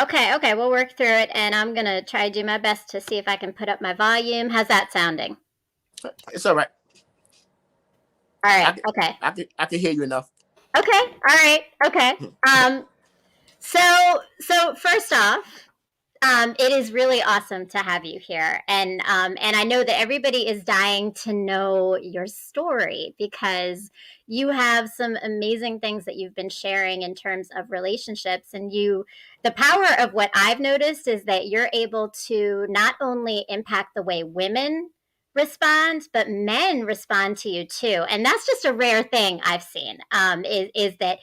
Okay, okay, we'll work through it, and I'm gonna try to do my best to see if I can put up my volume. How's that sounding? It's all right. All I right, can, okay. I can hear you enough. Okay, all right, okay. Um, so first off, it is really awesome to have you here, and I know that everybody is dying to know your story because you have some amazing things that you've been sharing in terms of relationships, and the power of what I've noticed is that you're able to not only impact the way women respond, but men respond to you too, and that's just a rare thing I've seen. Is that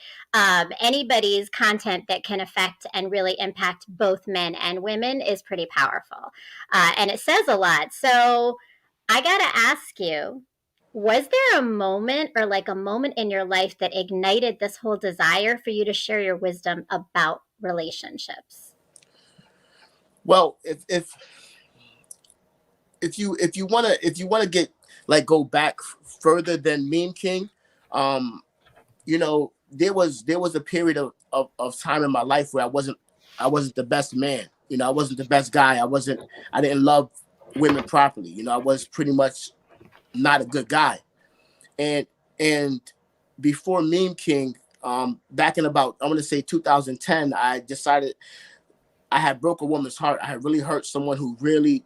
anybody's content that can affect and really impact both men and women is pretty powerful. And it says a lot. So I got to ask you, was there a moment or like a moment in your life that ignited this whole desire for you to share your wisdom about relationships? Well, if you wanna get like go back further than Meme King, um, there was a period of time in my life where I wasn't the best man. I wasn't the best guy. I didn't love women properly. I was pretty much not a good guy. And and before Meme King, back in about I'm gonna say 2010, I decided I had broke a woman's heart. I had really hurt someone who really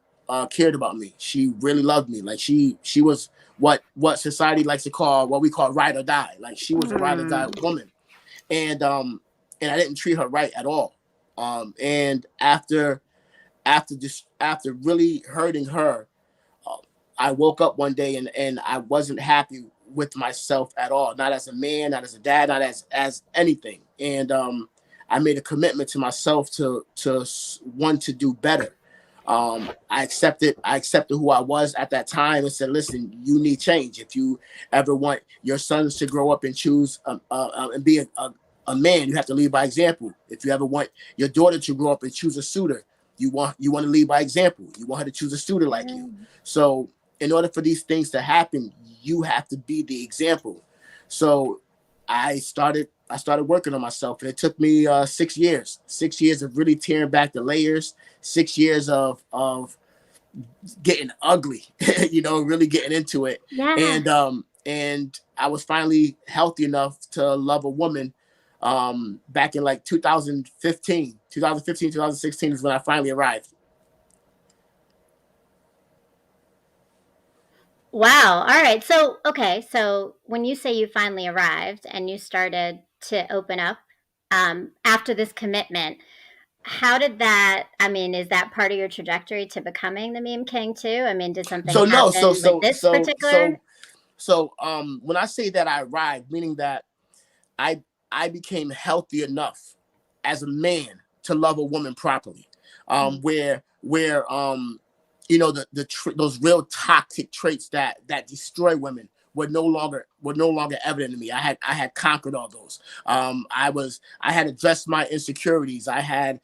cared about me. She really loved me. Like she was what society likes to call what we call ride or die. Like she was a ride or die Mm. woman, and I didn't treat her right at all. And after really hurting her, uh, I woke up one day and I wasn't happy with myself at all. Not as a man, not as a dad, not as anything. And I made a commitment to myself to want to do better. I accepted who I was at that time and said, listen, you need change. If you ever want your sons to grow up and choose and be a man, you have to lead by example. If you ever want your daughter to grow up and choose a suitor, you want to lead by example. You want her to choose a suitor like you. So in order for these things to happen, you have to be the example. So I started working on myself, and it took me 6 years. 6 years of really tearing back the layers. 6 years of getting ugly, really getting into it. Yeah. And I was finally healthy enough to love a woman back in like 2016 is when I finally arrived. Wow. All right. So, okay. So, when you say you finally arrived and you started to open up after this commitment, how did that? I mean, is that part of your trajectory to becoming the meme king too? I mean, did something So no, so happen with so this so particular? so so when I say that I arrived, meaning that I I became healthy enough as a man to love a woman properly. Where those real toxic traits that destroy women were no longer evident to me. I had conquered all those. I had addressed my insecurities. I had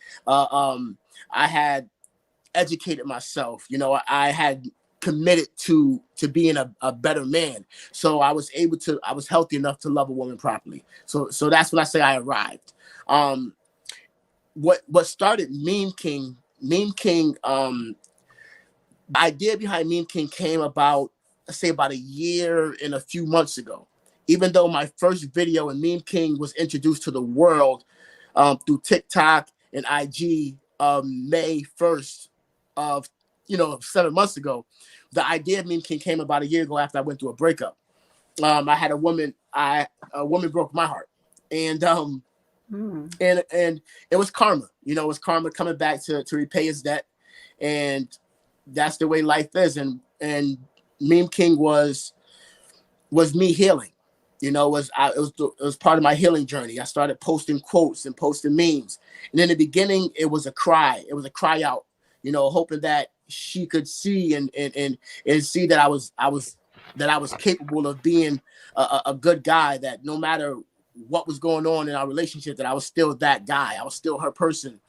educated myself. I had committed to being a better man. So I was healthy enough to love a woman properly. So that's when I say I arrived. Um, what started Meme King, the idea behind Meme King came about, let's say, about a year and a few months ago. Even though my first video in Meme King was introduced to the world through TikTok and IG May 1st of 7 months ago, the idea of Meme King came about a year ago after I went through a breakup. I had a woman broke my heart, and Mm. and it was karma. It was karma coming back to repay his debt, and that's the way life is. And Meme King was me healing. It was part of my healing journey. I started posting quotes and posting memes, and in the beginning, it was a cry. It was a cry out. Hoping that she could see and see that I was capable of being a good guy. That no matter what was going on in our relationship, that I was still that guy. I was still her person.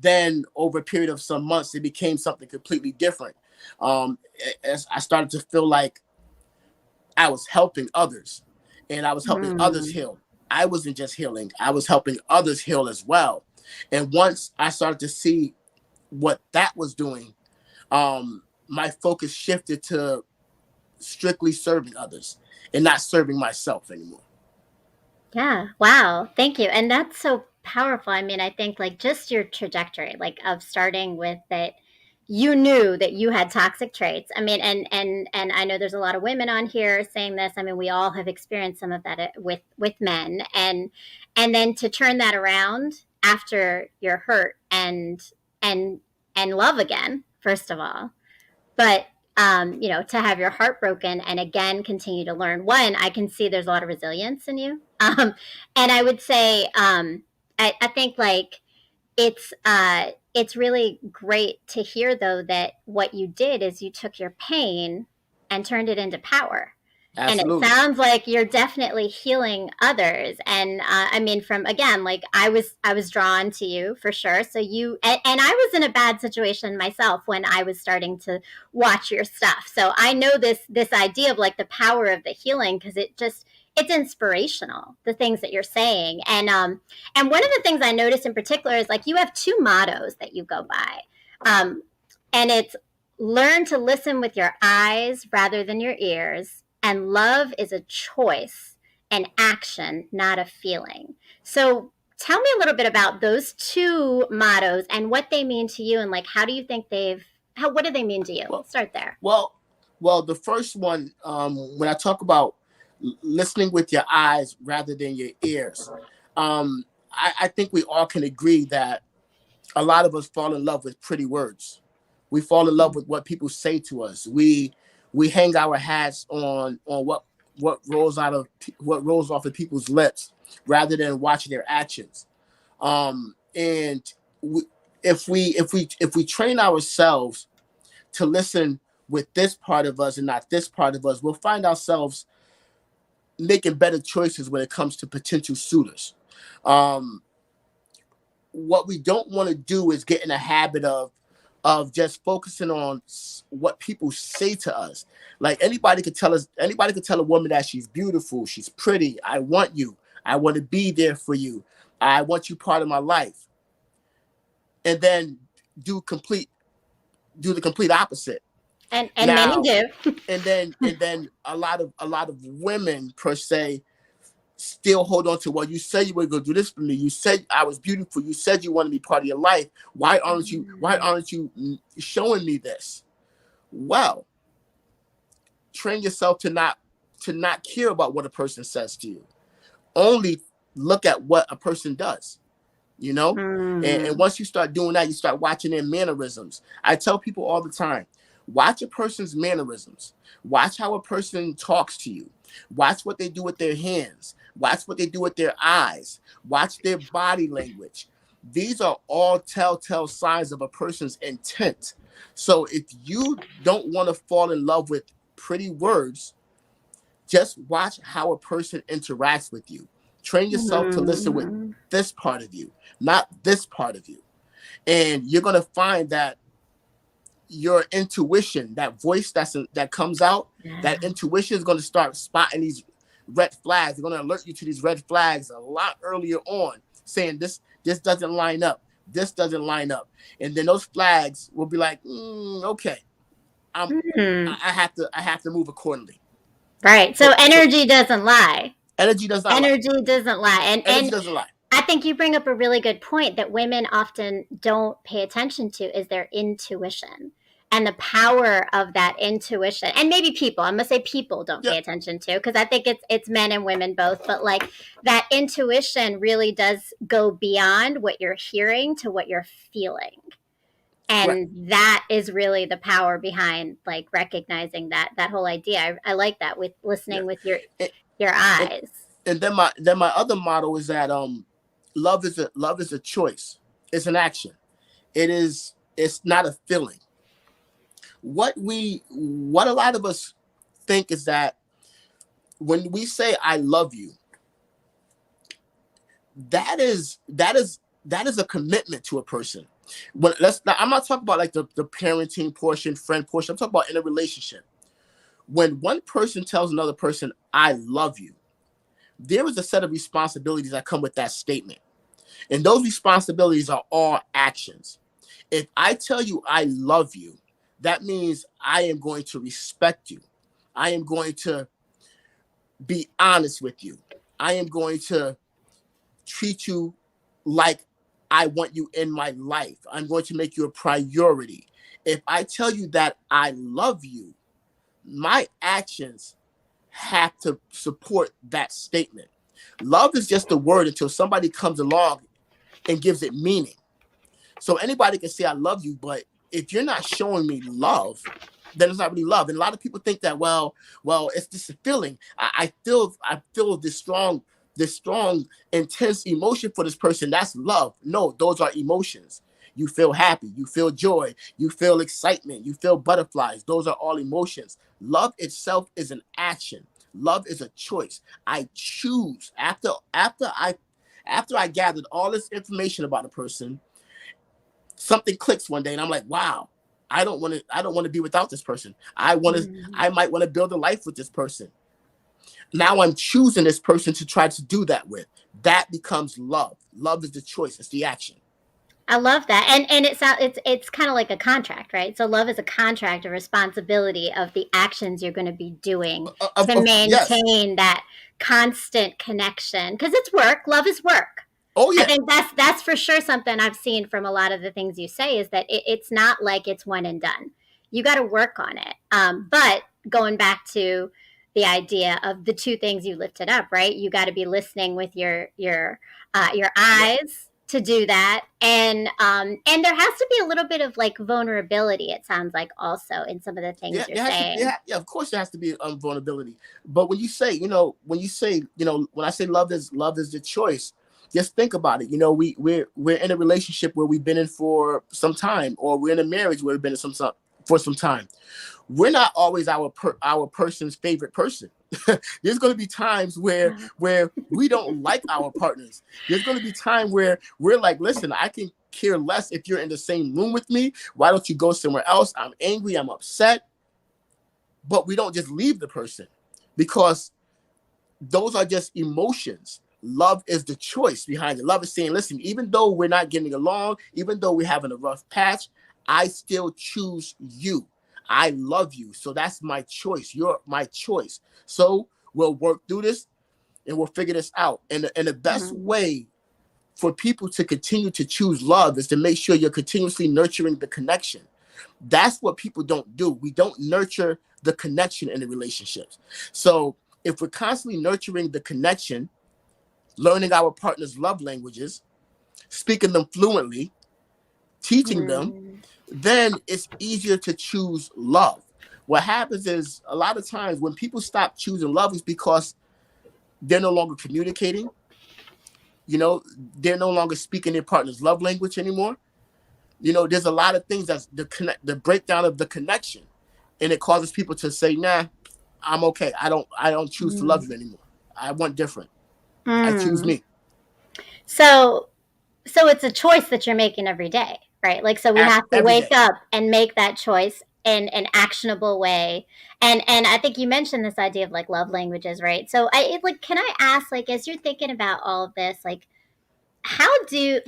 Then over a period of some months, it became something completely different. As I started to feel like I was helping others, and I was helping others Mm. heal. I wasn't just healing; I was helping others heal as well. And once I started to see what that was doing, my focus shifted to strictly serving others and not serving myself anymore. Yeah. Wow. Thank you. And that's so powerful. I mean, I think like just your trajectory, like of starting with that you knew that you had toxic traits. I mean, and I know there's a lot of women on here saying this. I mean, we all have experienced some of that with men, and then to turn that around after you're hurt and and love again, first of all, but you know, to have your heart broken and again continue to learn. One, I can see there's a lot of resilience in you, and I would say I think like it's really great to hear though that what you did is you took your pain and turned it into power. And it Absolutely. sounds like you're definitely healing others. And I mean, from again, like I was drawn to you for sure. So you and I was in a bad situation myself when I was starting to watch your stuff. So I know this idea of like the power of the healing because it's inspirational, the things that you're saying. And one of the things I noticed in particular is like you have two mottos that you go by, and it's learn to listen with your eyes rather than your ears, and love is a choice, an action, not a feeling. So tell me a little bit about those two mottos and what they mean to you, and like how do you think what do they mean to you? Well, Start there. well, well. The first one, when I talk about listening with your eyes rather than your ears, I think we all can agree that a lot of us fall in love with pretty words. We fall in love with what people say to us. We hang our hats on what rolls off of people's lips rather than watching their actions. And we, if we train ourselves to listen with this part of us and not this part of us, we'll find ourselves making better choices when it comes to potential suitors. Um, what we don't want to do is get in a habit of just focusing on what people say to us. Like anybody could tell a woman that she's beautiful, she's pretty, I want you, I want to be there for you, I want you part of my life, and then do complete do the complete opposite. And many Now, do. and then a lot of women per se still hold on to, well, you said you were going to do this for me, you said I was beautiful, you said you wanted to be part of your life, why aren't you showing me this? Well, train yourself to not care about what a person says to you. Only look at what a person does, you know. And Mm. once you start doing that, you start watching their mannerisms. I tell people all the time, watch a person's mannerisms, watch how a person talks to you, watch what they do with their hands, watch what they do with their eyes, watch their body language. These are all telltale signs of a person's intent. So if you don't want to fall in love with pretty words, just watch how a person interacts with you. Train yourself to listen with Mm. this part of you, not this part of you. And you're going to find that your intuition, that voice that comes out, Yeah. that intuition is going to start spotting these red flags. They're going to alert you to these red flags a lot earlier on, saying this doesn't line up. This doesn't line up. And then those flags will be like, okay, I'm Mm. I have to move accordingly. Right. So So energy doesn't lie. energy does not lie. Energy doesn't lie. Energy And doesn't lie. I think you bring up a really good point that women often don't pay attention to is their intuition and the power of that intuition. And maybe people, I'm gonna say people don't Yeah. pay attention to because I think it's men and women both, but like that intuition really does go beyond what you're hearing to what you're feeling. Correct. And that is really the power behind like recognizing that whole idea. I like that with Yeah. listening with And, your and, eyes. and then my other motto is that love is a choice. It's an action. It's not a feeling. What a lot of us think is that when we say I love you, that is a commitment to a person. I'm not talking about like the parenting portion, friend portion. I'm talking about in a relationship. When one person tells another person, I love you, there is a set of responsibilities that come with that statement. And those responsibilities are all actions. If I tell you I love you, that means I am going to respect you. I am going to be honest with you. I am going to treat you like I want you in my life. I'm going to make you a priority. If I tell you that I love you, my actions have to support that statement. Love is just a word until somebody comes along and gives it meaning. So anybody can say I love you, but if you're not showing me love, then it's not really love. And a lot of people think that, well, it's just a feeling. I feel this strong, intense emotion for this person. That's love. No, those are emotions. You feel happy, you feel joy, you feel excitement, you feel butterflies. Those are all emotions. Love itself is an action. Love is a choice. I choose after I gathered all this information about a person, something clicks one day and I'm like, wow, I don't want to be without this person. I might want to build a life with this person. Now I'm choosing this person to try to do that with. That becomes love. Love is the choice, it's the action. I love that, and it's kind of like a contract, right? So love is a contract, a responsibility of the actions you're going to be doing to Yes. maintain that constant connection. Because it's work. Love is work. Oh I yeah. think that's for sure something I've seen from a lot of the things you say is that it's not like it's one and done. You got to work on it. But going back to the idea of the two things you lifted up, right? You got to be listening with your Yep. eyes to do that, and there has to be a little bit of like vulnerability. It sounds like also in some of the things Yeah, you're there has to saying. yeah, of course there has to be vulnerability. But when I say love is the choice, just think about it. We're in a relationship where we've been in for some time, or we're in a marriage where we've been in for some time. We're not always our person's favorite person. There's going to be times where we don't like our partners. There's going to be time where we're like, listen, I can care less if you're in the same room with me. Why don't you go somewhere else? I'm angry, I'm upset. But we don't just leave the person, because those are just emotions. Love is the choice behind it. Love is saying, listen, even though we're not getting along, even though we're having a rough patch, I still choose you. I love you. So that's my choice. You're my choice. So we'll work through this and we'll figure this out. And the best Mhm. way for people to continue to choose love is to make sure you're continuously nurturing the connection. That's what people don't do. We don't nurture the connection in the relationships. So if we're constantly nurturing the connection, learning our partner's love languages, speaking them fluently, teaching them, Mm. then it's easier to choose love. What happens is a lot of times when people stop choosing love is because they're no longer communicating. They're no longer speaking their partner's love language anymore. There's a lot of things that's the breakdown of the connection, and it causes people to say, nah, I'm okay. I don't choose to love Mm. you anymore. I want different. I choose Mm. me. So so it's a choice that you're making every day, right? Like so we have to Every wake day. up and make that choice in an actionable way. And I think you mentioned this idea of like love languages, right? So can I ask, like, as you're thinking about all of this, like how do you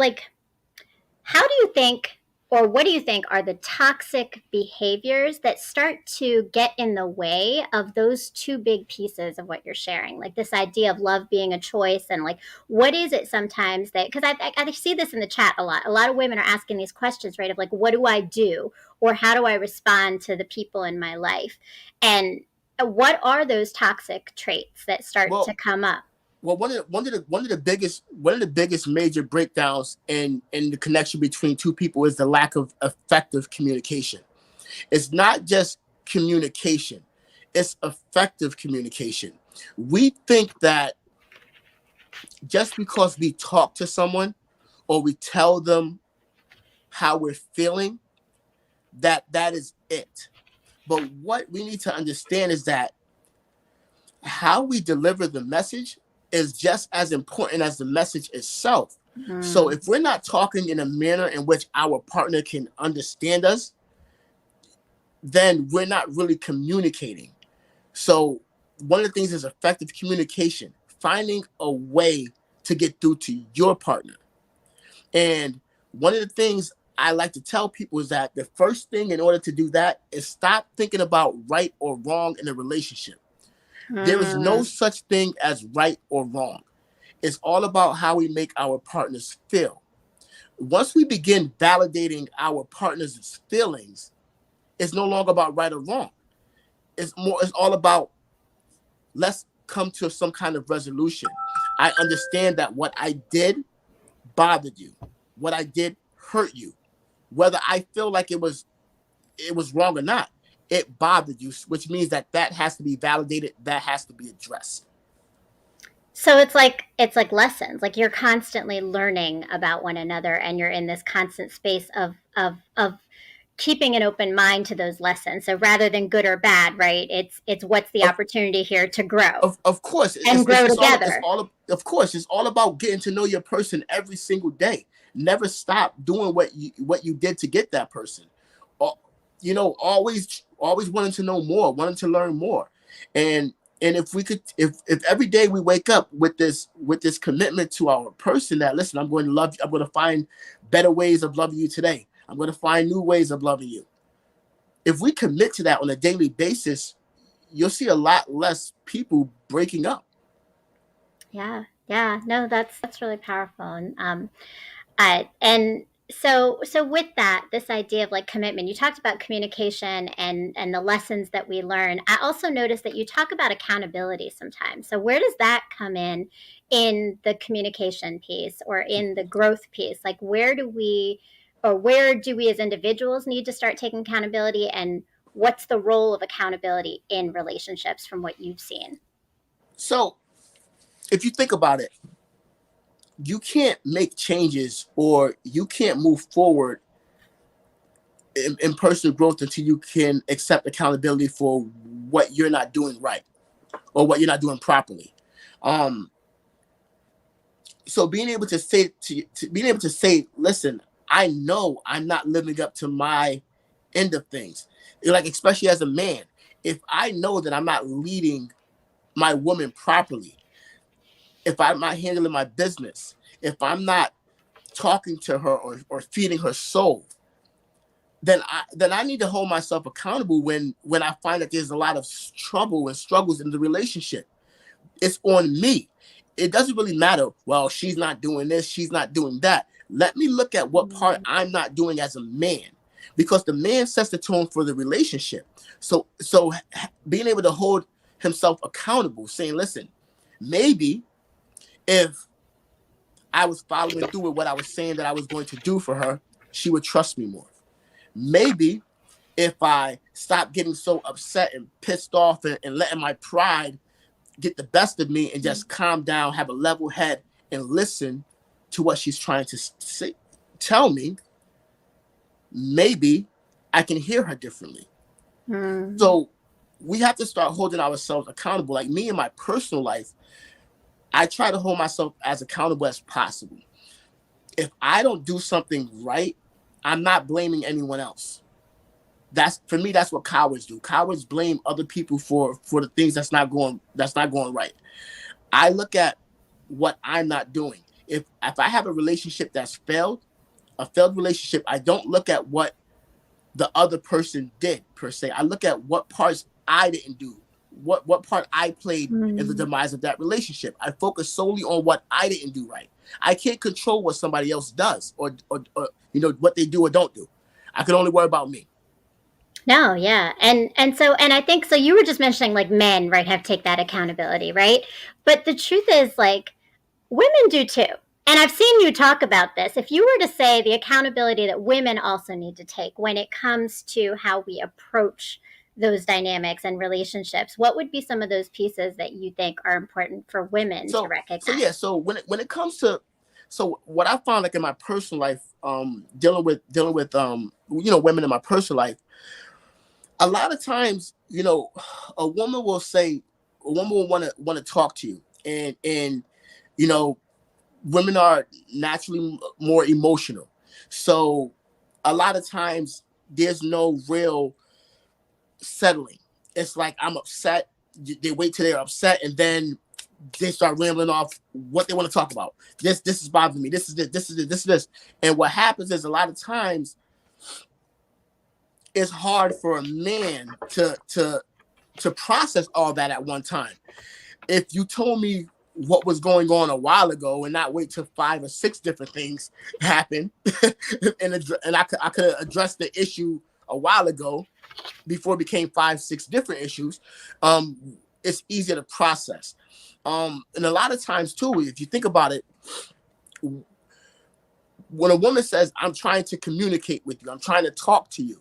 think, or what do you think are the toxic behaviors that start to get in the way of those two big pieces of what you're sharing? Like this idea of love being a choice, and like, what is it sometimes that, because I see this in the chat a lot. A lot of women are asking these questions, right? Of like, what do I do? Or how do I respond to the people in my life? And what are those toxic traits that start to Well, come up? one of the biggest major breakdowns in the connection between two people is the lack of effective communication. It's not just communication; it's effective communication. We think that just because we talk to someone or we tell them how we're feeling, that is it. But what we need to understand is that how we deliver the message is just as important as the message itself. So Mm. if we're not talking in a manner in which our partner can understand us, then we're not really communicating. So one of the things is effective communication, finding a way to get through to your partner. And one of the things I like to tell people is that the first thing in order to do that is stop thinking about right or wrong in a relationship. There is no Mm. such thing as right or wrong. It's all about how we make our partners feel. Once we begin validating our partner's feelings, it's no longer about right or wrong. It's all about, let's come to some kind of resolution. I understand that what I did bothered you. What I did hurt you. Whether I feel like it was wrong or not, it bothered you, which means that that has to be validated, that has to be addressed. So it's like lessons. Like you're constantly learning about one another, and you're in this constant space of keeping an open mind to those lessons. So rather than good or bad, right? It's what's the Of opportunity here to grow of course, and grow it's together. all of course, it's all about getting to know your person every single day. Never stop doing what you did to get that person. Al- always wanting to know more, wanting to learn more. And if we could, if every day we wake up with this commitment to our person, that listen, I'm going to love you, I'm going to find better ways of loving you today, I'm going to find new ways of loving you. If we commit to that on a daily basis, you'll see a lot less people breaking up. Yeah, yeah. No, that's really powerful. And so with that, this idea of like commitment, you talked about communication and the lessons that we learn. I also noticed that you talk about accountability sometimes. So where does that come in the communication piece or in the growth piece? Like where do we as individuals need to start taking accountability, and what's the role of accountability in relationships from what you've seen? So if you think about it, you can't make changes or you can't move forward in personal growth until you can accept accountability for what you're not doing right or what you're not doing properly. Um, so being able to say, listen, I know I'm not living up to my end of things. Like, especially as a man, if I know that I'm not leading my woman properly, if I'm not handling my business, if I'm not talking to her or feeding her soul, then I need to hold myself accountable when I find that there's a lot of trouble and struggles in the relationship. It's on me. It doesn't really matter. Well, she's not doing this, she's not doing that. Let me look at what part I'm not doing as a man, because the man sets the tone for the relationship. So being able to hold himself accountable, saying, listen, maybe if I was following through with what I was saying that I was going to do for her, she would trust me more. Maybe if I stop getting so upset and pissed off and letting my pride get the best of me and just calm down, have a level head, and listen to what she's trying to say, tell me, maybe I can hear her differently. Mm. So we have to start holding ourselves accountable. Like me in my personal life, I try to hold myself as accountable as possible. If I don't do something right, I'm not blaming anyone else. That's, for me, that's what cowards do. Cowards blame other people for the things that's not going right. I look at what I'm not doing. If I have a relationship that's a failed relationship, I don't look at what the other person did per se. I look at what parts I didn't do, what part I played in the Mm. demise of that relationship. I focus solely on what I didn't do right. I can't control what somebody else does or what they do or don't do. I can only worry about me. No, yeah. And I think so you were just mentioning like men, right, have take that accountability, right? But the truth is like women do too. And I've seen you talk about this. If you were to say the accountability that women also need to take when it comes to how we approach those dynamics and relationships, what would be some of those pieces that you think are important for women to So yeah, recognize? so when it comes to, so what I found, like in my personal life, dealing with women in my personal life, a lot of times, a woman will say, a woman will want to talk to you, and you know women are naturally more emotional. So a lot of times there's no real settling. It's like, I'm upset. They wait till they're upset, and then they start rambling off what they want to talk about. This is bothering me. This is this. This is this. This is this. And what happens is a lot of times it's hard for a man to process all that at one time. If you told me what was going on a while ago and not wait till 5 or 6 different things happen, and I could address the issue a while ago before it became 5, 6 different issues, it's easier to process. And a lot of times too, if you think about it, when a woman says, I'm trying to communicate with you, I'm trying to talk to you,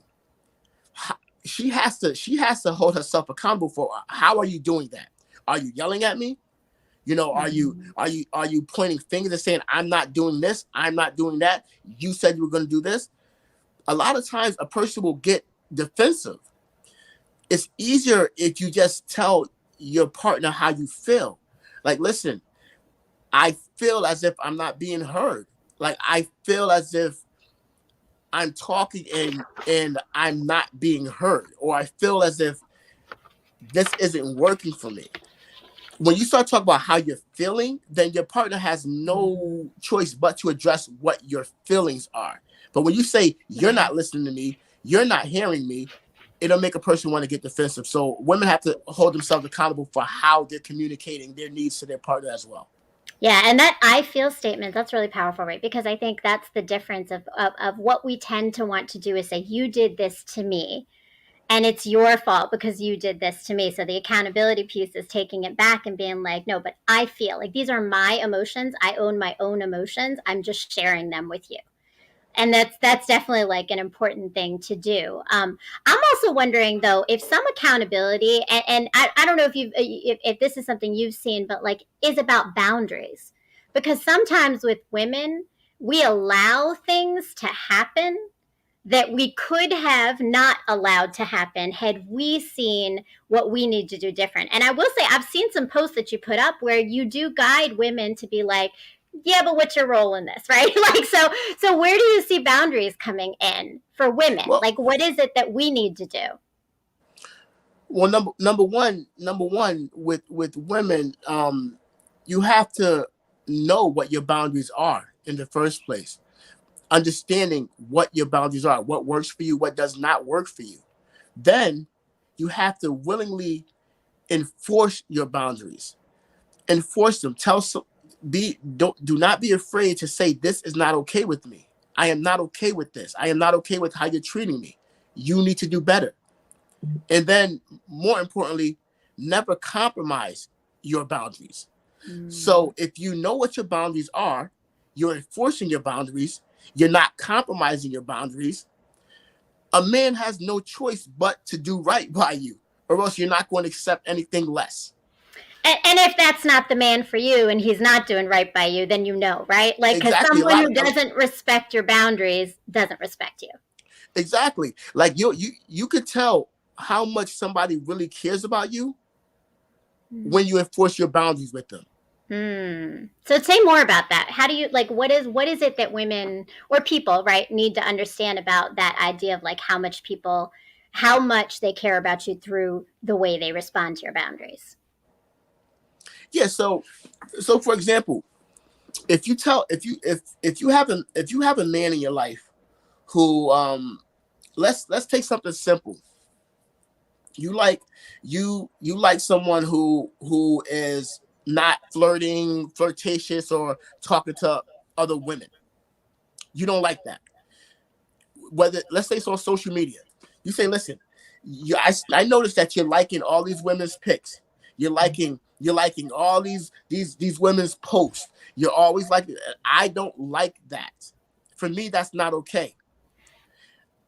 she has to hold herself accountable for, how are you doing that? Are you yelling at me? You know, are you pointing fingers and saying, I'm not doing this, I'm not doing that, you said you were going to do this? A lot of times a person will get defensive. It's easier if you just tell your partner how you feel. Like, listen, I feel as if I'm not being heard. Like, I feel as if I'm talking and I'm not being heard, or I feel as if this isn't working for me. When you start talking about how you're feeling, then your partner has no choice but to address what your feelings are. But when you say, you're not listening to me, you're not hearing me, it'll make a person want to get defensive. So women have to hold themselves accountable for how they're communicating their needs to their partner as well. Yeah, and that I feel statement, that's really powerful, right? Because I think that's the difference of what we tend to want to do is say, you did this to me, and it's your fault because you did this to me. So the accountability piece is taking it back and being like, no, but I feel like these are my emotions. I own my own emotions. I'm just sharing them with you. And that's definitely like an important thing to do. I'm also wondering though, if some accountability, and I don't know if this is something you've seen, but like is about boundaries, because sometimes with women, we allow things to happen that we could have not allowed to happen had we seen what we need to do different. And I will say, I've seen some posts that you put up where you do guide women to be like, yeah, but what's your role in this, right? Like, so where do you see boundaries coming in for women? Well, like, what is it that we need to do? Well, number one with women, you have to know what your boundaries are in the first place. Understanding what your boundaries are, what works for you, what does not work for you. Then you have to willingly enforce your boundaries. Enforce them. Do not be afraid to say, this is not okay with me. I am not okay with this. I am not okay with how you're treating me. You need to do better. And then more importantly, never compromise your boundaries. So if you know what your boundaries are, you're enforcing your boundaries, you're not compromising your boundaries, a man has no choice but to do right by you, or else you're not going to accept anything less. And if that's not the man for you and he's not doing right by you, then you know, right? Like, because Exactly. someone who doesn't respect your boundaries doesn't respect you. Exactly. Like you could tell how much somebody really cares about you when you enforce your boundaries with them. So say more about that. How do you, like, what is it that women or people, right, need to understand about that idea of like how much they care about you through the way they respond to your boundaries? Yeah. So for example, if you have a man in your life who, let's take something simple. You like someone who is not flirtatious or talking to other women. You don't like that. Whether, let's say it's on social media, you say, listen, I noticed that you're liking all these women's pics. You're liking all these women's posts. You're always like, I don't like that. For me, that's not okay.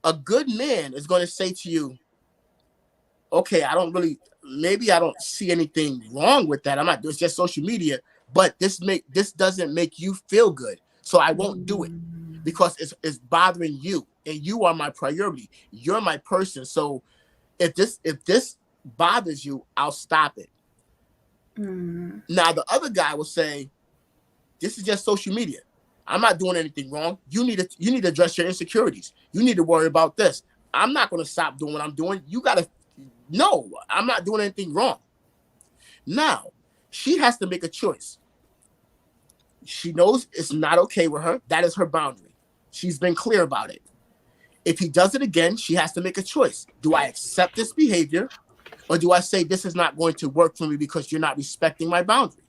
A good man is going to say to you, okay, maybe I don't see anything wrong with that. It's just social media, but this doesn't make you feel good. So I won't do it because it's bothering you, and you are my priority. You're my person. So if this bothers you, I'll stop it. Now the other guy will say, this is just social media. I'm not doing anything wrong. You need to address your insecurities. You need to worry about this. I'm not going to stop doing what I'm doing. You got to, no, I'm not doing anything wrong. Now, She has to make a choice. She knows it's not okay with her. That is her boundary. She's been clear about it. If he does it again, she has to make a choice. Do I accept this behavior, or do I say this is not going to work for me because you're not respecting my boundary,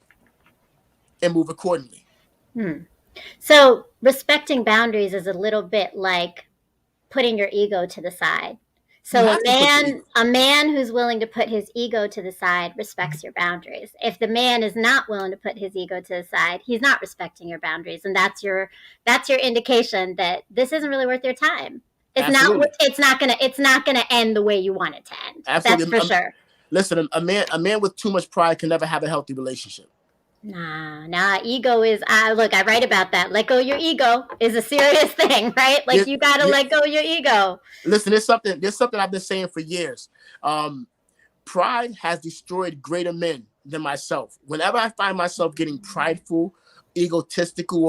and move accordingly? So respecting boundaries is a little bit like putting your ego to the side. You So have to put your ego. a man who's willing to put his ego to the side respects your boundaries. If the man is not willing to put his ego to the side, he's not respecting your boundaries, and that's your indication that this isn't really worth your time. Absolutely. It's not gonna end the way you want it to end. That's Absolutely. for sure. Listen, a man with too much pride can never have a healthy relationship. Nah. Ego is look. I write about that. Let go of your ego is a serious thing, right? Like There- you got to there- let go of your ego. Listen, there's something I've been saying for years. Pride has destroyed greater men than myself. Whenever I find myself getting prideful, egotistical,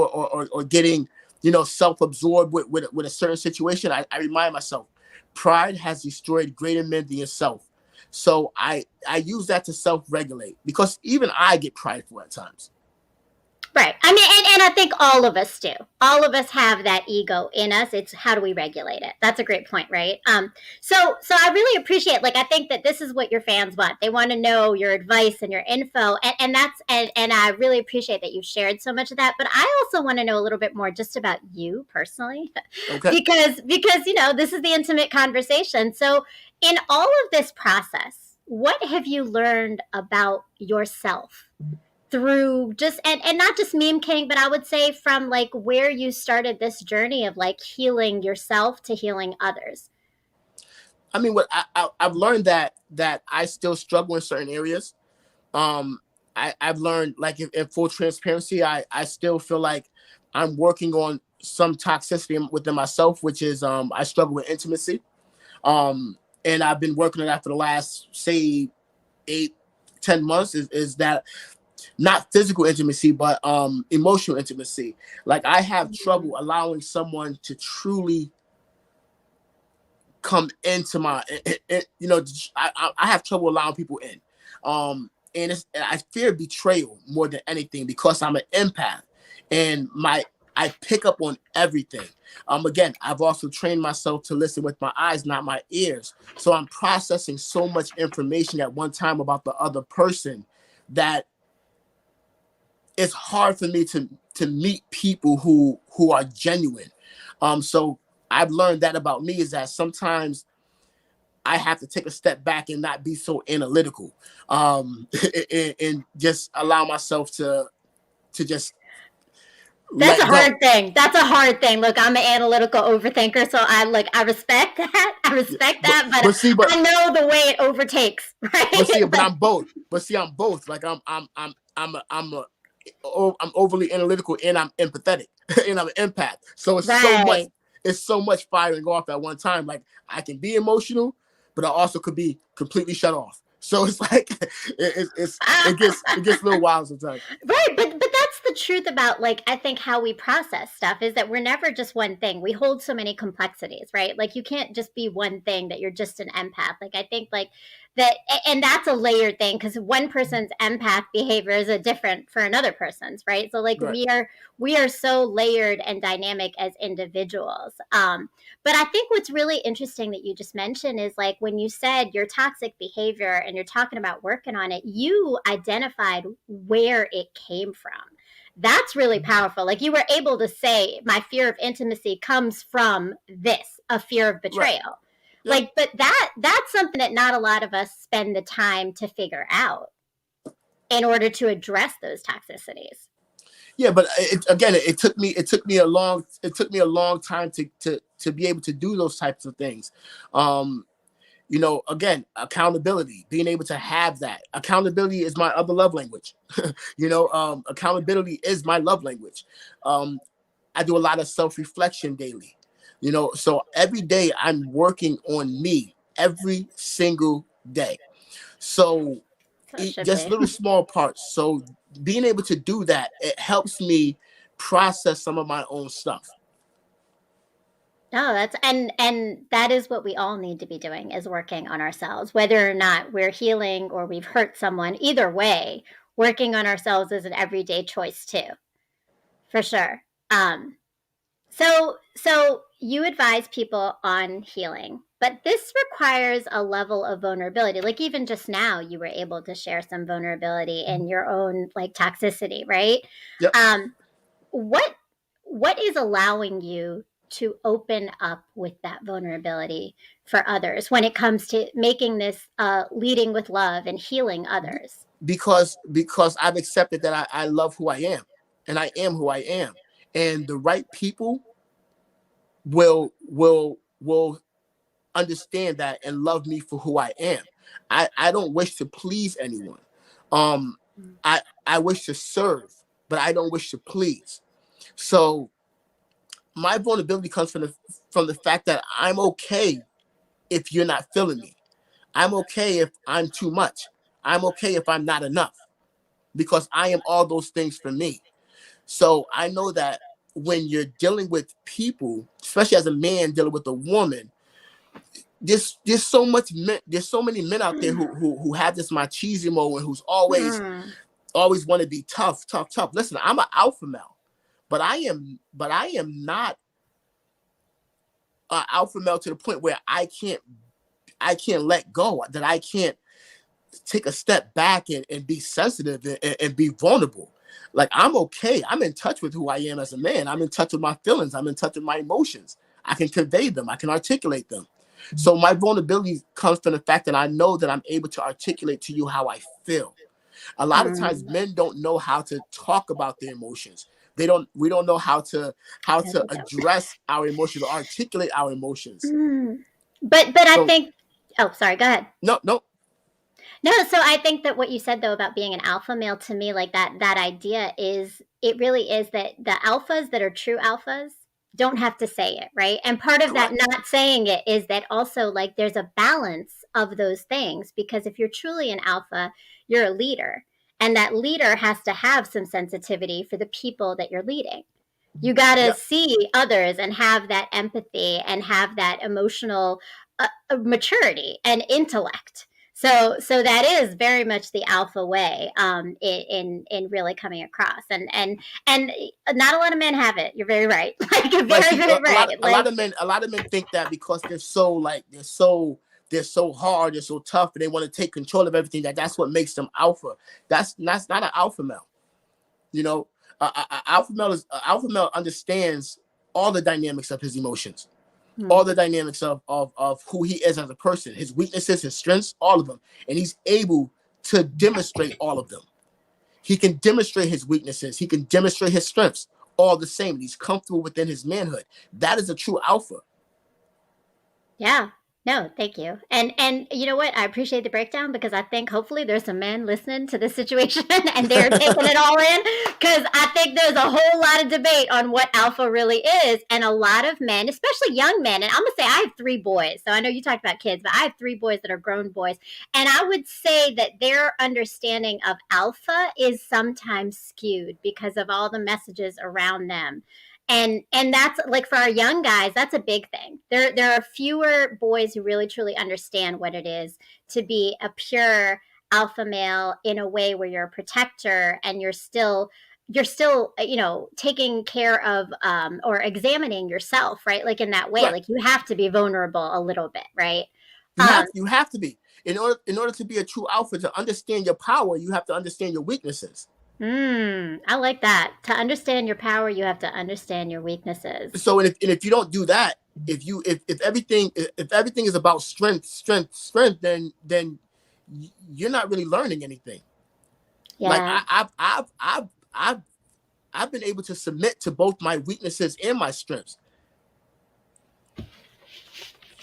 or getting, self-absorbed with a certain situation, I remind myself, pride has destroyed greater men than yourself. So I use that to self-regulate, because even I get prideful at times. Right. I mean, and I think all of us do. All of us have that ego in us. It's how do we regulate it? That's a great point, right? So I really appreciate. Like, I think that this is what your fans want. They want to know your advice and your info, and I really appreciate that you shared so much of that. But I also want to know a little bit more just about you personally, Okay. because this is the intimate conversation. So in all of this process, what have you learned about yourself? Through just and not just meme king, but I would say from like where you started this journey of like healing yourself to healing others. I mean, what I've learned that I still struggle in certain areas. um I've learned, like, in full transparency, I still feel like I'm working on some toxicity within myself, which is, I struggle with intimacy. And I've been working on that for the last, say, 8-10 months. Is that not physical intimacy, but emotional intimacy? Like, I have trouble allowing someone to truly come into my, I have trouble allowing people in. And I fear betrayal more than anything, because I'm an empath, and I pick up on everything. Again, I've also trained myself to listen with my eyes, not my ears. So I'm processing so much information at one time about the other person, that it's hard for me to meet people who are genuine. So I've learned that about me, is that sometimes I have to take a step back and not be so analytical, and just allow myself to just That's a let go. hard thing. That's a hard thing. Look, I'm an analytical overthinker, so I respect that. I Yeah, respect that, but but see, but I know the way it overtakes, but right? see, but I'm both. But see, I'm both. Like, I'm overly analytical, and I'm empathetic, and I'm an empath. So Right. it's so much firing off at one time. Like, I can be emotional, but I also could be completely shut off. So it's like it gets a little wild sometimes. Right, but that's the truth about like I think how we process stuff is that we're never just one thing. We hold so many complexities, right? Like you can't just be one thing that you're just an empath. Like I think like that and that's a layered thing because one person's empath behavior is a different for another person's, right? So like Right. we are so layered and dynamic as individuals. But I think what's really interesting that you just mentioned is like when you said your toxic behavior and you're talking about working on it, you identified where it came from. That's really powerful. Like you were able to say, my fear of intimacy comes from this, a fear of Right. betrayal. Yep. Like, but that's something that not a lot of us spend the time to figure out in order to address those toxicities. Yeah, but it took me a long time to be able to do those types of things. Um, again, accountability, being able to have that. Accountability is my other love language. Accountability is my love language. I do a lot of self-reflection daily. So every day I'm working on me, every single day. So So it should just be. little small parts. So being able to do that, it helps me process some of my own stuff. No, that's and that is what we all need to be doing is working on ourselves, whether or not we're healing or we've hurt someone. Either way, working on ourselves is an everyday choice too, for sure. So you advise people on healing, but this requires a level of vulnerability. Like even just now, you were able to share some vulnerability in your own like toxicity, right? Yep. Um, what what is allowing you to open up with that vulnerability for others when it comes to making this leading with love and healing others? Because I've accepted that I love who I am, and I am who I am, and the right people will understand that and love me for who I am. I don't wish to please anyone. Um, I wish to serve, but I don't wish to please. So my vulnerability comes from the fact that I'm okay if you're not feeling me. I'm okay if I'm too much. I'm okay if I'm not enough, because I am all those things for me. So I know that when you're dealing with people, especially as a man dealing with a woman, there's so much men, there's so many men out there who have this machismo and who's Mm, always want to be tough, tough, tough. Listen, I'm an alpha male, but I am not an alpha male to the point where I can't let go, that I can't take a step back and be sensitive and be vulnerable. Like I'm okay. I'm in touch with who I am as a man. I'm in touch with my feelings. I'm in touch with my emotions. I can convey them. I can articulate them. So my vulnerability comes from the fact that I know that I'm able to articulate to you how I feel. A lot of times mm. men don't know how to talk about their emotions. We don't know how No, to they don't. address our emotions or articulate our emotions. Mm. But I So think. Oh, sorry. Go ahead. no, no, No, so I think that what you said though about being an alpha male, to me, like that idea is, it really is that the alphas that are true alphas don't have to say it, right? And part of that correct. not saying it is that also like there's a balance of those things, because if you're truly an alpha, you're a leader. And that leader has to have some sensitivity for the people that you're leading. You got to Yeah. see others and have that empathy and have that emotional maturity and intellect. So that is very much the alpha way, in really coming across, and not a lot of men have it. You're very right. Like you're But very see, very right. Like a lot of men think that because they're so hard, they're so tough, and they want to take control of everything, that's what makes them alpha. That's not an alpha male. You know, alpha male understands all the dynamics of his emotions, hmm, all the dynamics of who he is as a person, his weaknesses, his strengths, all of them, and he's able to demonstrate all of them. He can demonstrate his weaknesses. He can demonstrate his strengths all the same. He's comfortable within his manhood. That is a true alpha. yeah. No, thank you. And you know what? I appreciate the breakdown, because I think hopefully there's some men listening to this situation and they're taking it all in, because I think there's a whole lot of debate on what alpha really is, and a lot of men, especially young men, and I'm gonna say I have three boys. So I know you talked about kids, but I have three boys that are grown boys, and I would say that their understanding of alpha is sometimes skewed because of all the messages around them. And that's like, for our young guys, that's a big thing. There are fewer boys who really truly understand what it is to be a pure alpha male, in a way where you're a protector and you're still taking care of, or examining yourself, right? Like in that way, Correct. like you have to be vulnerable a little bit, right? um You have to be, in order to be a true alpha, to understand your power. You have to understand your weaknesses. I like that. To understand your power, you have to understand your weaknesses. So and if you don't do that, if everything is about strength, then you're not really learning anything. Like Yeah. I've been able to submit to both my weaknesses and my strengths.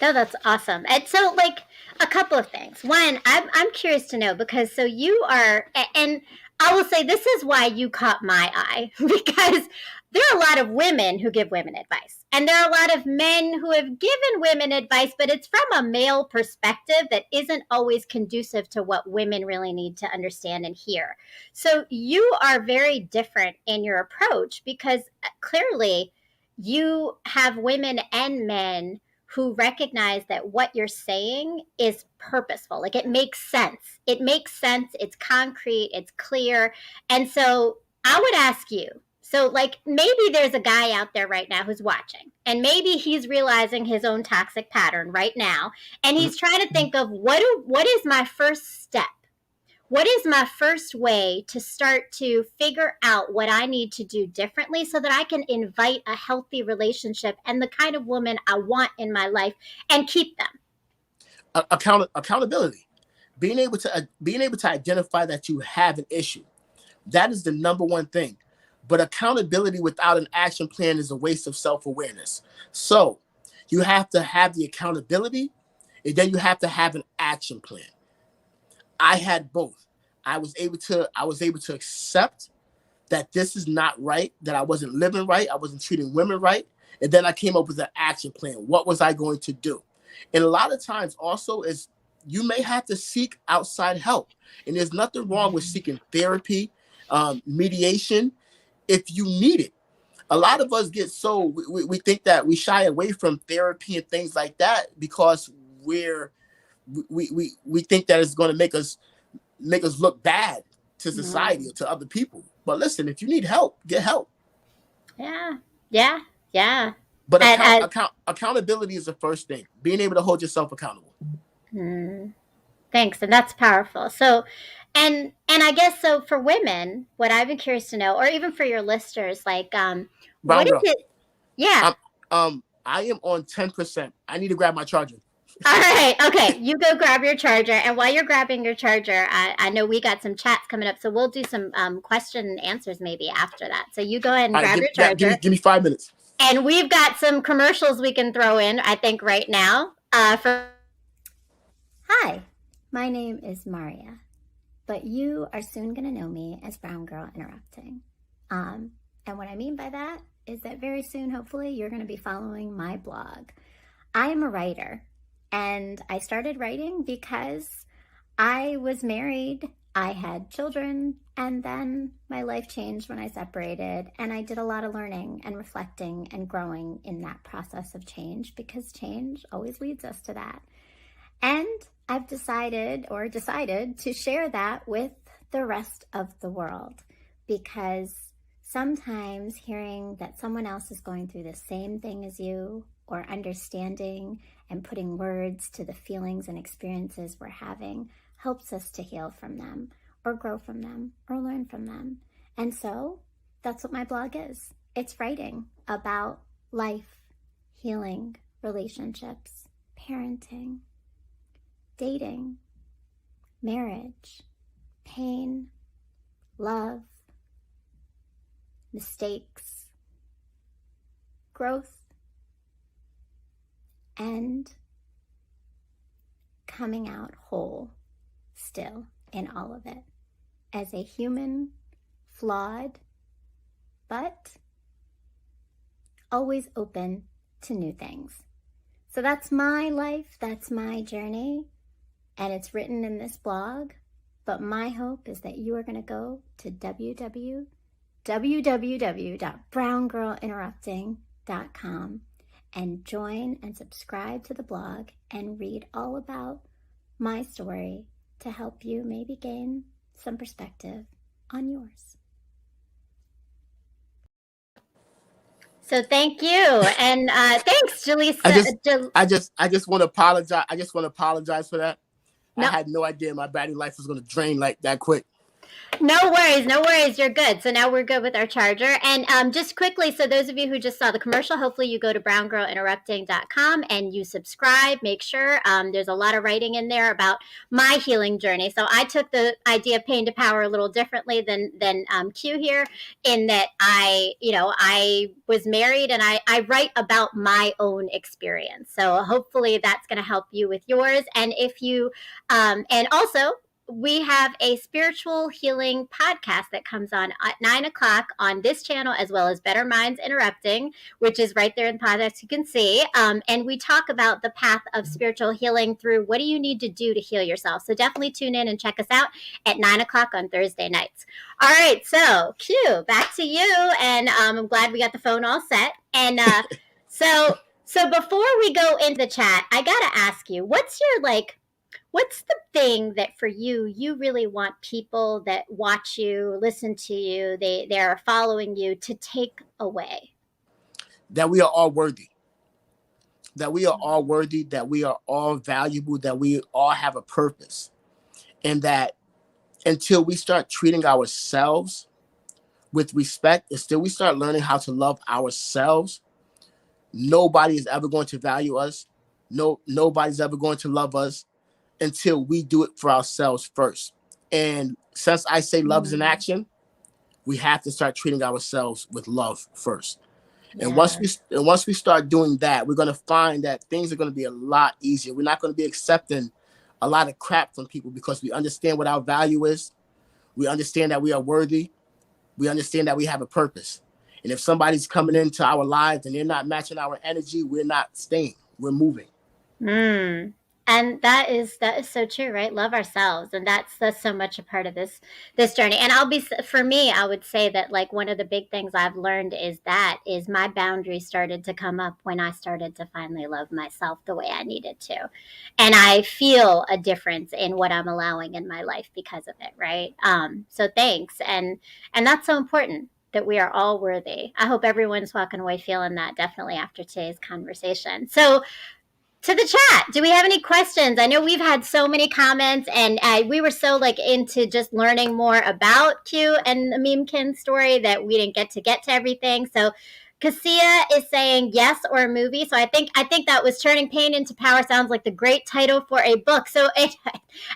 No, that's awesome. And so, like, a couple of things. One, I'm curious to know, because so you are, and I will say this is why you caught my eye, because there are a lot of women who give women advice, and there are a lot of men who have given women advice, but it's from a male perspective that isn't always conducive to what women really need to understand and hear. So you are very different in your approach, because clearly you have women and men who recognize that what you're saying is purposeful. Like, it makes sense. It makes sense. It's concrete. It's clear. And so I would ask you, so like maybe there's a guy out there right now who's watching, and maybe he's realizing his own toxic pattern right now, and he's trying to think of what is my first step? What is my first way to start to figure out what I need to do differently so that I can invite a healthy relationship and the kind of woman I want in my life and keep them? Accountability. Being able to identify that you have an issue. That is the number one thing. But accountability without an action plan is a waste of self-awareness. So you have to have the accountability, and then you have to have an action plan. I had both. I was able to accept that this is not right, that I wasn't living right, I wasn't treating women right, and then I came up with an action plan. What was I going to do? And a lot of times also is you may have to seek outside help. And there's nothing wrong with seeking therapy, mediation, if you need it. A lot of us we think that we shy away from therapy and things like that because we think that it's going to make us look bad to society or to other people. But listen, if you need help, get help. Yeah. But accountability is the first thing. Being able to hold yourself accountable. Thanks, and that's powerful. So, and I guess so for women, what I've been curious to know, or even for your listeners, like, what is it? Yeah. I am on 10%. I need to grab my charger. All right. Okay. You go grab your charger. And while you're grabbing your charger, I know we got some chats coming up. So we'll do some question and answers maybe after that. So you go ahead and grab your charger. Give me 5 minutes. And we've got some commercials we can throw in, I think, right now. Hi, my name is Maria, but you are soon going to know me as Brown Girl Interrupting. And what I mean by that is that very soon, hopefully, you're going to be following my blog. I am a writer. And I started writing because I was married, I had children, and then my life changed when I separated. And I did a lot of learning and reflecting and growing in that process of change, because change always leads us to that. And I've decided to share that with the rest of the world, because sometimes hearing that someone else is going through the same thing as you, or understanding and putting words to the feelings and experiences we're having, helps us to heal from them, or grow from them, or learn from them. And so that's what my blog is. It's writing about life, healing, relationships, parenting, dating, marriage, pain, love, mistakes, growth, and coming out whole still in all of it as a human, flawed, but always open to new things. So that's my life, that's my journey, and it's written in this blog. But my hope is that you are going to go to www.browngirlinterrupting.com and join and subscribe to the blog and read all about my story to help you maybe gain some perspective on yours. So thank you, and thanks, Jaleesa. I just want to apologize. I just want to apologize for that. No. I had no idea my battery life was going to drain like that quick. No worries. You're good. So now we're good with our charger. And just quickly, so those of you who just saw the commercial, hopefully you go to browngirlinterrupting.com and you subscribe. Make sure there's a lot of writing in there about my healing journey. So I took the idea of pain to power a little differently than Q here, in that I was married and I write about my own experience. So hopefully that's going to help you with yours. And if you, and also, we have a spiritual healing podcast that comes on at 9:00 on this channel, as well as Better Minds Interrupting, which is right there in the podcast you can see. And we talk about the path of spiritual healing through what do you need to do to heal yourself. So definitely tune in and check us out at 9:00 on Thursday nights. All right, so Q, back to you. And I'm glad we got the phone all set. And so So before we go into the chat, I gotta ask you, what's the thing that for you really want people that watch you, listen to you, they're following you to take away? That we are all worthy. That we are all worthy, that we are all valuable, that we all have a purpose. And that until we start treating ourselves with respect, until we start learning how to love ourselves, nobody is ever going to value us. Nobody's ever going to love us until we do it for ourselves first. And since I say love is an action, we have to start treating ourselves with love first. And Yeah. once we start doing that, we're going to find that things are going to be a lot easier. We're not going to be accepting a lot of crap from people because we understand what our value is. We understand that we are worthy. We understand that we have a purpose. And if somebody's coming into our lives and they're not matching our energy, we're not staying. We're moving. And that is so true, right? Love ourselves, and that's so much a part of this journey. And for me, I would say that like one of the big things I've learned is my boundaries started to come up when I started to finally love myself the way I needed to, and I feel a difference in what I'm allowing in my life because of it, right? So thanks, and that's so important that we are all worthy. I hope everyone's walking away feeling that definitely after today's conversation. So to the chat, do we have any questions? I know we've had so many comments, and we were so like into just learning more about Q and the Memekin story that we didn't get to everything. So Cassia is saying yes or a movie. So I think that was Turning Pain into Power. Sounds like the great title for a book. So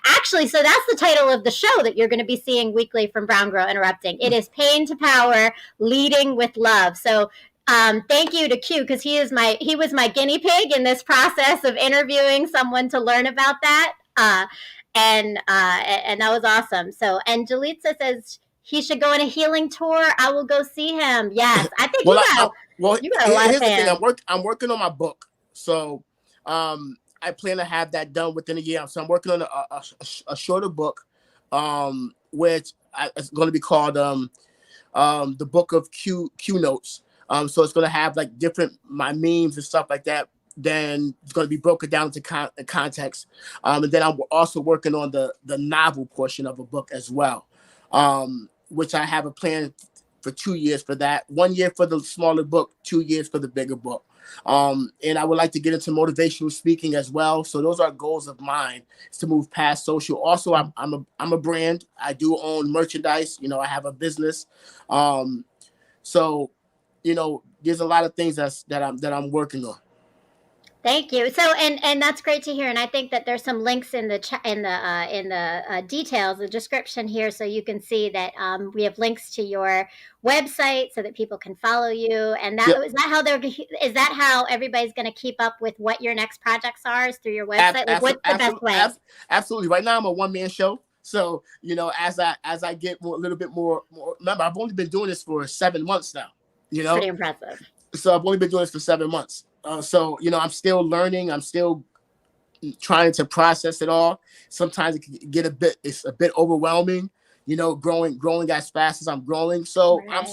actually, so that's the title of the show that you're going to be seeing weekly from Brown Girl Interrupting. It is Pain to Power, Leading with Love. So thank you to Q because he was my guinea pig in this process of interviewing someone to learn about that. And that was awesome. So, and Jalitza says he should go on a healing tour. I will go see him. Yes, I think Well, you got a lot of here's the thing. fans. I'm working on my book, so I plan to have that done within a year. So I'm working on a shorter book, which it's going to be called the book of Q notes. So it's going to have like different my memes and stuff like that. Then it's going to be broken down into context. And then I'm also working on the novel portion of a book as well, which I have a plan for 2 years for that. 1 year for the smaller book, 2 years for the bigger book. And I would like to get into motivational speaking as well. So those are goals of mine, is to move past social. Also, I'm a brand. I do own merchandise. You know, I have a business. So, you know, there's a lot of things that I'm working on. Thank you. So, and that's great to hear. And I think that there's some links in the details, the description here, so you can see that we have links to your website so that people can follow you. And is that how everybody's going to keep up with what your next projects are, is through your website? Like, what's the best way? Absolutely. Right now, I'm a one-man show. So, you know, as I get a little bit more, remember, I've only been doing this for 7 months now. You know, pretty impressive. So I've only been doing this for 7 months. So, you know, I'm still learning. I'm still trying to process it all. Sometimes it can get it's a bit overwhelming, you know, growing as fast as I'm growing. So right.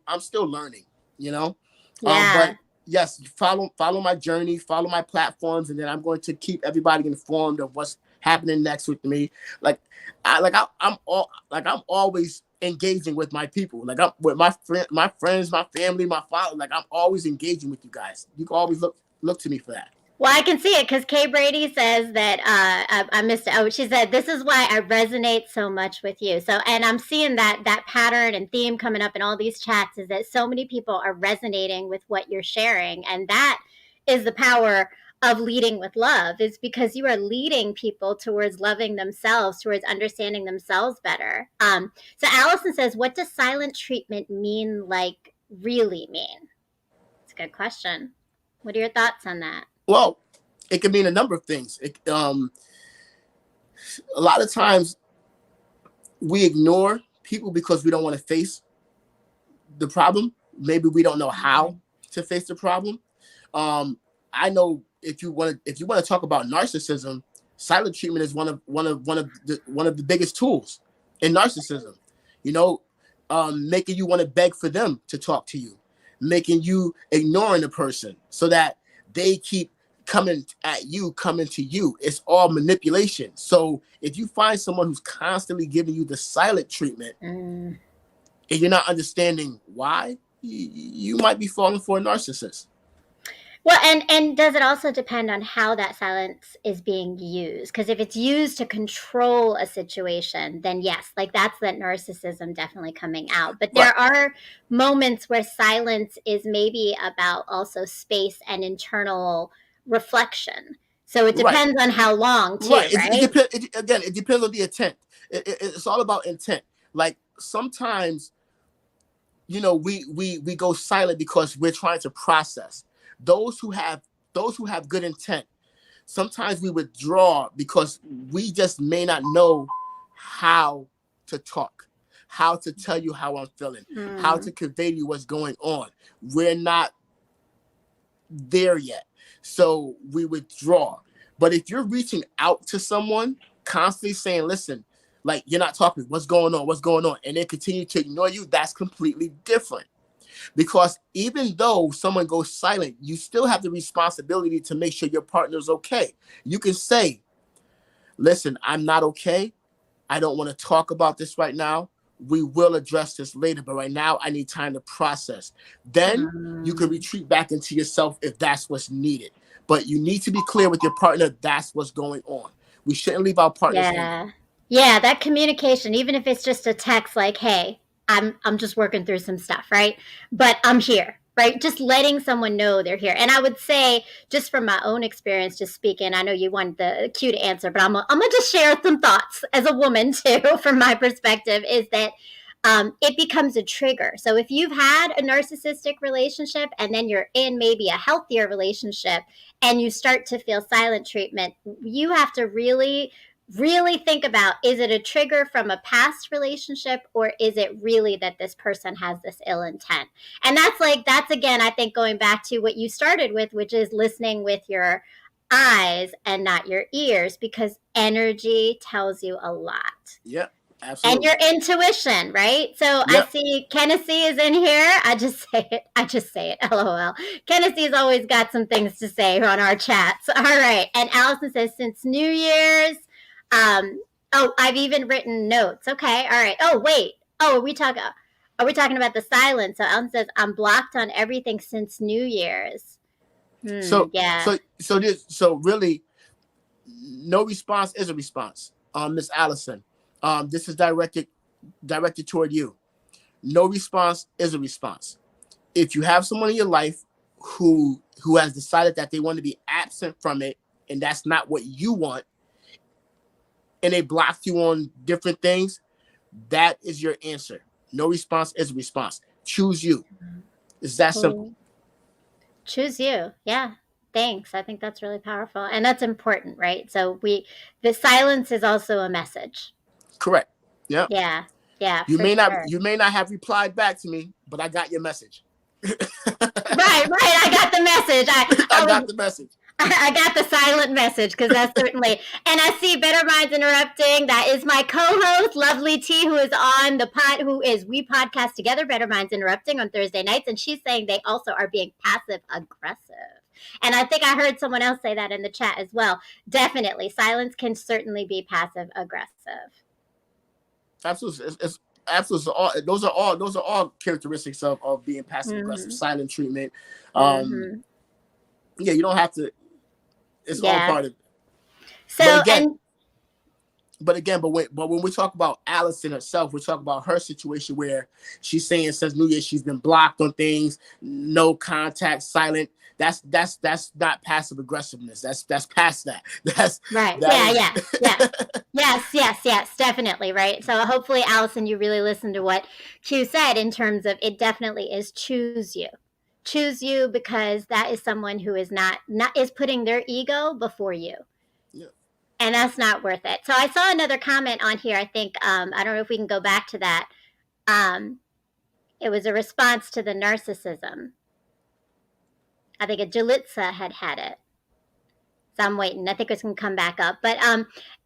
I'm still learning, you know. Yeah. But yes, follow my journey, follow my platforms, and then I'm going to keep everybody informed of what's happening next with me. I'm always engaging with my people, like I'm with my friends, my family, my father. Like I'm always engaging with you guys. You can always look to me for that. Well, I can see it because Kay Brady says that I missed it. Oh, she said, this is why I resonate so much with you. So, and I'm seeing that pattern and theme coming up in all these chats, is that so many people are resonating with what you're sharing. And that is the power of leading with love, is because you are leading people towards loving themselves, towards understanding themselves better. So Allison says, what does silent treatment really mean? It's a good question. What are your thoughts on that? Well, it can mean a number of things. A lot of times we ignore people because we don't want to face the problem. Maybe we don't know how to face the problem. I know if you want to talk about narcissism, silent treatment is one of the biggest tools in narcissism. You know, making you want to beg for them to talk to you, making you ignoring the person so that they keep coming at you, coming to you. It's all manipulation. So if you find someone who's constantly giving you the silent treatment and you're not understanding why, you might be falling for a narcissist. Well, and does it also depend on how that silence is being used? Because if it's used to control a situation, then yes, like that's that narcissism definitely coming out. But Right. there are moments where silence is maybe about also space and internal reflection. So it Right. depends on how long, too, Right. It right? depends. Again, it depends on the intent. It's all about intent. Like sometimes, we go silent because we're trying to process. Those who have good intent, sometimes we withdraw because we just may not know how to talk, how to tell you how I'm feeling, how to convey to you what's going on. We're not there yet. So we withdraw. But if you're reaching out to someone, constantly saying, listen, like you're not talking, what's going on? What's going on? And they continue to ignore you, that's completely different. Because even though someone goes silent, you still have the responsibility to make sure your partner's okay. You can say, listen, I'm not okay. I don't want to talk about this right now. We will address this later, but right now I need time to process. Then you can retreat back into yourself if that's what's needed. But you need to be clear with your partner that's what's going on. We shouldn't leave our partners hanging. Yeah. Yeah, that communication, even if it's just a text like, "Hey, I'm just working through some stuff," right? But I'm here, right? Just letting someone know they're here. And I would say, just from my own experience, just speaking, I know you want the cue to answer, but I'm gonna just share some thoughts as a woman too, from my perspective, is that it becomes a trigger. So if you've had a narcissistic relationship and then you're in maybe a healthier relationship and you start to feel silent treatment, you have to really think about, is it a trigger from a past relationship, or is it really that this person has this ill intent? And that's again, I think, going back to what you started with, which is listening with your eyes and not your ears, because energy tells you a lot. Yep, And absolutely. your intuition, right? So I Yep. see Kennedy is in here. I just say it. LOL. Kennedy's always got some things to say on our chats. All right. And Allison says, since New Year's, oh, I've even written notes. Okay. All right. Oh, wait. Oh, are we talking about the silence? So Allison says, I'm blocked on everything since New Year's. So Yeah. so really, no response is a response. Miss Allison, this is directed toward you. No response is a response. If you have someone in your life who has decided that they want to be absent from it, and that's not what you want, and they block you on different things, that is your answer. No response is a response. Choose you. It's that simple. Cool. Choose you. Yeah. Thanks. I think that's really powerful. And that's important, right? So the silence is also a message. Correct. Yeah. Yeah. Yeah, You for may not sure. you may not have replied back to me, but I got your message. Right. I got the message. I got the message. I got the silent message, because that's certainly. And I see Better Minds Interrupting. That is my co-host, Lovely T, who is on the pod. We podcast together, Better Minds Interrupting, on Thursday nights, and she's saying they also are being passive aggressive. And I think I heard someone else say that in the chat as well. Definitely, silence can certainly be passive aggressive. Absolutely. It's absolutely those are all characteristics of being passive aggressive. Silent treatment. Yeah, you don't have to. It's all Yeah. part of it. So, But again, and when we talk about Allison herself, we talk about her situation where she's saying since New Year she's been blocked on things, no contact, silent. That's not passive aggressiveness. That's past that. right. That Yeah, is yeah, yeah. Yes, definitely, right? So hopefully, Allison, you really listened to what Q said in terms of, it definitely is choose you. Choose you, because that is someone who is not is putting their ego before you. yeah. And that's not worth it. So I saw another comment on here. I think I don't know if we can go back to that. It was a response to the narcissism. I think a Jalitza had it. So I'm waiting. I think it's gonna come back up. But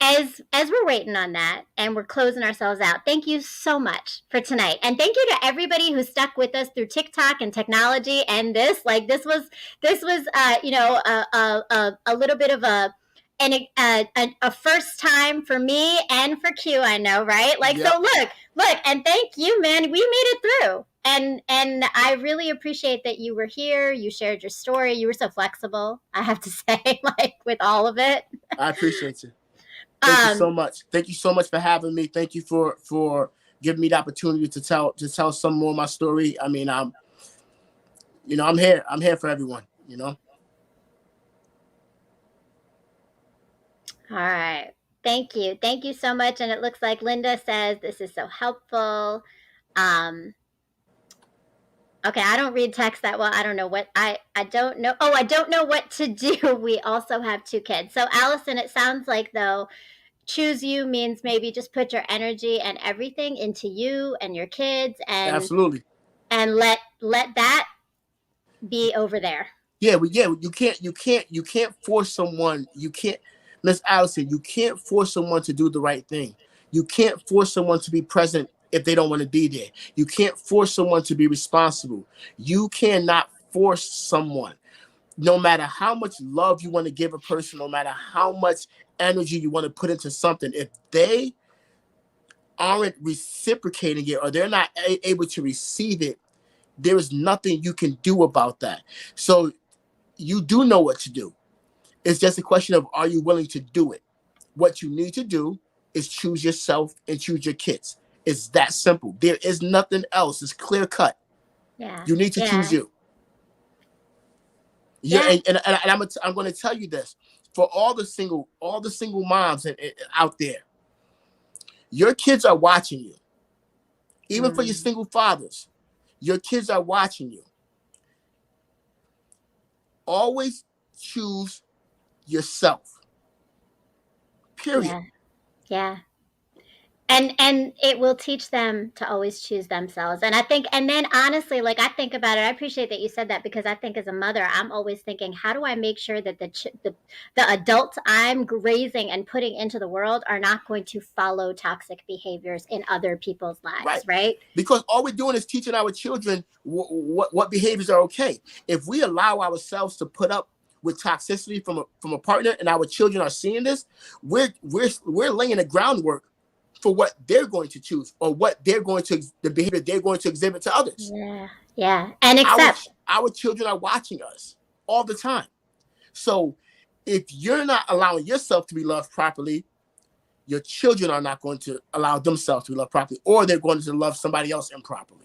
as we're waiting on that and we're closing ourselves out, thank you so much for tonight. And thank you to everybody who stuck with us through TikTok and technology and this. Like this was a little bit of a first time for me and for Q, I know, right? Like, Yep. So look, and thank you, man. We made it through. And I really appreciate that you were here. You shared your story. You were so flexible, I have to say, like with all of it. I appreciate you. Thank you so much. Thank you so much for having me. Thank you for giving me the opportunity to tell some more of my story. I mean, I'm here. I'm here for everyone, All right. Thank you. Thank you so much. And it looks like Linda says this is so helpful. Okay, I don't read text that well. I don't know what I don't know. Oh, I don't know what to do. We also have 2 kids. So Allison, it sounds like though choose you means maybe just put your energy and everything into you and your kids and absolutely, and let that be over there. Yeah, you can't force someone. You can't, Miss Allison, you can't force someone to do the right thing. You can't force someone to be present if they don't want to be there. You can't force someone to be responsible. You cannot force someone. No matter how much love you want to give a person, no matter how much energy you want to put into something, if they aren't reciprocating it or they're not able to receive it, there is nothing you can do about that. So you do know what to do. It's just a question of, are you willing to do it? What you need to do is choose yourself and choose your kids. It's that simple. There is nothing else. It's clear cut. Yeah. You need to choose you. Yeah. And I'm going to tell you this for all the single moms out there. Your kids are watching you. Even for your single fathers, your kids are watching you. Always choose yourself. Period. Yeah. And it will teach them to always choose themselves. And I think, and then honestly, like I think about it, I appreciate that you said that because I think as a mother, I'm always thinking, how do I make sure that the adults I'm raising and putting into the world are not going to follow toxic behaviors in other people's lives, right? Because all we're doing is teaching our children what behaviors are okay. If we allow ourselves to put up with toxicity from a partner and our children are seeing this, we're laying the groundwork for what they're going to choose or the behavior they're going to exhibit to others. Yeah. And accept. Our children are watching us all the time. So if you're not allowing yourself to be loved properly, your children are not going to allow themselves to be loved properly, or they're going to love somebody else improperly.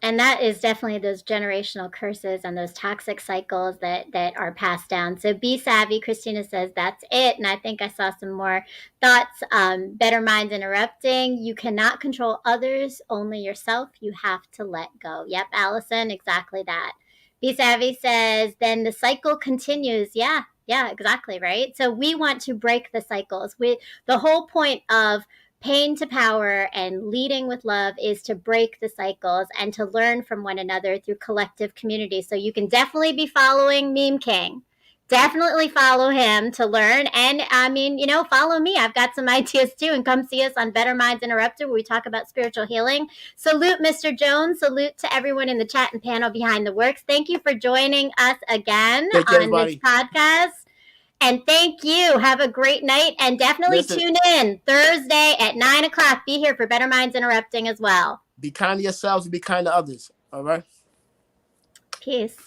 And that is definitely those generational curses and those toxic cycles that are passed down. So be savvy. Christina says that's it. And I think I saw some more thoughts. Better Minds Interrupting. You cannot control others, only yourself. You have to let go. Yep, Allison, exactly that. Be Savvy says, then the cycle continues. Yeah, exactly, right? So we want to break the cycles. The whole point of Pain to Power and leading with love is to break the cycles and to learn from one another through collective community. So you can definitely be following Meme King. Definitely follow him to learn. And I mean, follow me. I've got some ideas too. And come see us on Better Minds Interrupted, where we talk about spiritual healing. Salute, Mr. Jones. Salute to everyone in the chat and panel behind the works. Thank you for joining us again on this podcast. And thank you. Have a great night. And definitely tune in Thursday at 9 o'clock. Be here for Better Minds Interrupting as well. Be kind to yourselves and be kind to others. All right? Peace.